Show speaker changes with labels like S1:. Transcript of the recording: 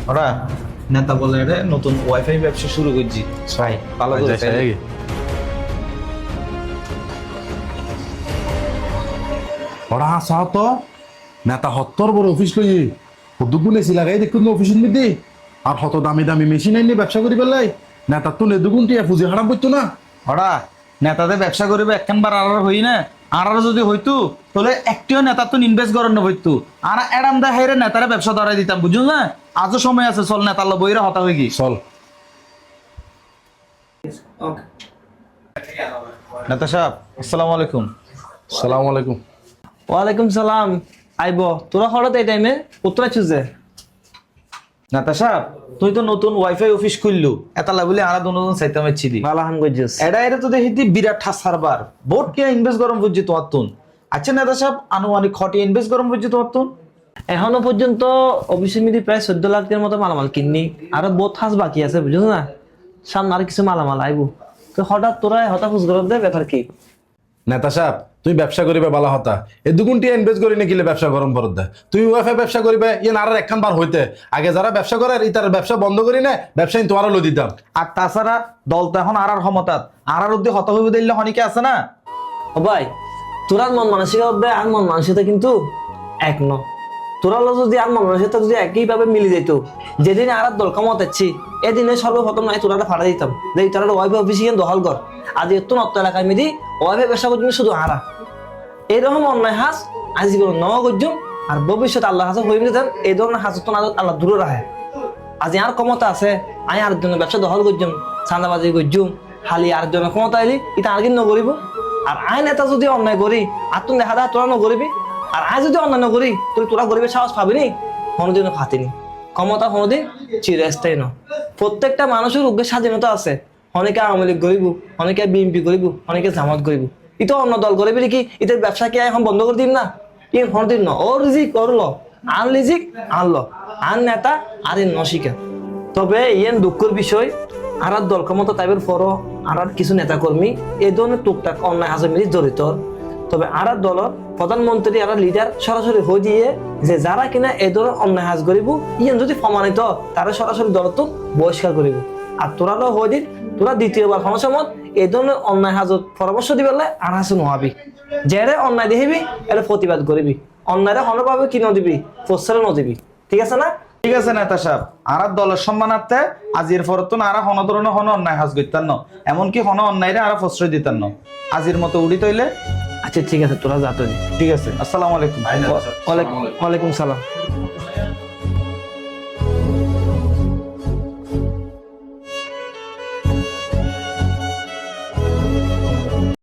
S1: ওরা নেতা বলে রে নতুন ওয়াইফাই ব্যবসা শুরু করছি ভাই ভালো করে চাই
S2: ওরা আসা তো নেতা হত্তর বড় অফিস লই দুগুনে লাগাই দেখুন অফিসের মধ্যে আর হত দামি দামি মেশিন আইনি ব্যবসা করি পেলাই নেতার তো নেদুগুন টিয়া পুঁজি হারাম করতো না।
S1: ওরা নেতাদের ব্যবসা করিবে একখানবার আর হই না আর যদি হইতো তাহলে একটিও নেতা তো ইনভেস্ট করেন না হইতো আর এরাম দা হাইরে নেতারা ব্যবসা ধরাই দিতাম বুঝুন না আজও সময় আছে চল নেতার বইরা হতা হয়ে গি
S2: চল
S1: নেতা সাহেব আসসালামু আলাইকুম।
S2: সালাম আলাইকুম।
S3: ওয়ালাইকুম সালাম। আইব তোরা হঠাৎ এই টাইমে কোথায় চুজে?
S1: নেতা সাহেব তুই তো নতুন ওয়াইফাই অফিস খুললু এতালা বলে আর দুজন চাইতাম ছিলি
S3: বালাহান গজ্জুস
S1: এটা এটা তো দেখি বিরাট ঠাস সারবার বোর্ড কে ইনভেস্ট গরম বুঝছি তোমার তুন আচ্ছা নেতা সাহেব আনুমানিক খটি ইনভেস্ট গরম বুঝছি তোমার তুন
S3: এখনো পর্যন্ত অফিসের মিদি প্রায় 14 লাখের মতো মালামাল কিননি আরো বহুত হাস বাকি আছে বুঝছো না সামনে আর কিছু মালামাল আইব তো হঠাৎ তোরা হঠাৎ খুশ গরম দেয় ব্যাপার কি?
S2: নেতা সাহেব তুমি ব্যবসা করিবে বালা হতা এ দুগুন টিয়া ইনভেস্ট করি নাকি ব্যবসা গরম ভরত দেয় তুমি ওয়াইফাই ব্যবসা করিবে ইয়ে আর একখান বার হইতে আগে যারা ব্যবসা করে ইতার ব্যবসা বন্ধ করি না ব্যবসা তোমারও লো দিতাম।
S1: আর তাছাড়া দল তো এখন আর ক্ষমতাত আর উদ্দি হত হইব দিলে হনিকে আছে না
S3: ও ভাই তোরার মন মানসিকতা দেয় আর মন মানসিকতা কিন্তু এক ন তোরা যদি আর মন মানসিকতা যদি একইভাবে মিলে যেত যেদিন আর দল ক্ষমতাচ্ছি এদিনে সর্বপ্রথম নাই তোরা ফাড়া দিতাম যে তোরা ওয়াইফাই অফিসে কিন্তু দখল কর আজ এত নত্ত এলাকায় মিদি ওয়াইফাই ব্যবসা করছি শুধু হারা এইরকম অন্যায় হাস আজীবন নওয়া করছুম আর ভবিষ্যৎ আল্লাহ হাসা হইবে দেন এই ধরনের হাস তো আল্লাহ দূরে রাখে আজ আর ক্ষমতা আছে আমি আর জন্য ব্যবসা দখল করছুম চাঁদাবাজি করছুম খালি আর জন্য ক্ষমতা এলি এটা আর কিন্তু নকরিব আর আইন এটা যদি অন্যায় করি আর তুমি দেখা যায় তোরা নকরিবি আর আই যদি অন্যায় নকরি তুই তোরা গরিবের সাহস পাবিনি কোনোদিন ফাতিনি ক্ষমতা কোনোদিন চিরস্থায়ী ন প্রত্যেকটা মানুষের উগ্রের স্বাধীনতা আছে অনেকে আওয়ামী লীগ গরিব অনেকে বিএনপি গরিব অনেকে জামাত গরিব ইতো অন্য দল গরিব কি ইতের ব্যবসা কি এখন বন্ধ করে দিন না ইন কোনোদিন ন ও রিজিক ওর ল আন লিজিক আন ল আন নেতা আর ইন নশিকা তবে ইয়েন দুঃখের বিষয় আর দল ক্ষমতা তাইবের পরও আর কিছু নেতা কর্মী এই ধরনের টুকটাক অন্যায় হাজমিলি জড়িত তবে আর দলের প্রধানমন্ত্রী আর লিডার সরাসরি হয়ে দিয়ে যে যারা কিনা এই ধরনের অন্যায় হাজ করিব ইয়েন যদি প্রমাণিত তারা সরাসরি দলত বহিষ্কার করিব আর তোরা হয়ে দিন তোরা দ্বিতীয়বার সমস্যামত এই ধরনের অন্যায় হাজত পরামর্শ দিবে আর হাসু নোহাবি যেরে অন্যায় দেখিবি এটা প্রতিবাদ করিবি অন্যায়টা হনভাবে কি নদিবি প্রশ্রয় নদিবি ঠিক আছে না?
S1: ঠিক আছে নেতা সাহেব আর দলের সম্মানার্থে আজির পরত না আর হন ধরনের হন অন্যায় হাজ করতেন না এমনকি হন অন্যায়রে আর প্রশ্রয় দিতেন না আজির মতো উড়ি তৈলে
S3: আচ্ছা ঠিক আছে তোরা যা তো
S1: ঠিক আছে আসসালামু আলাইকুম।
S3: ওয়ালাইকুম সালাম।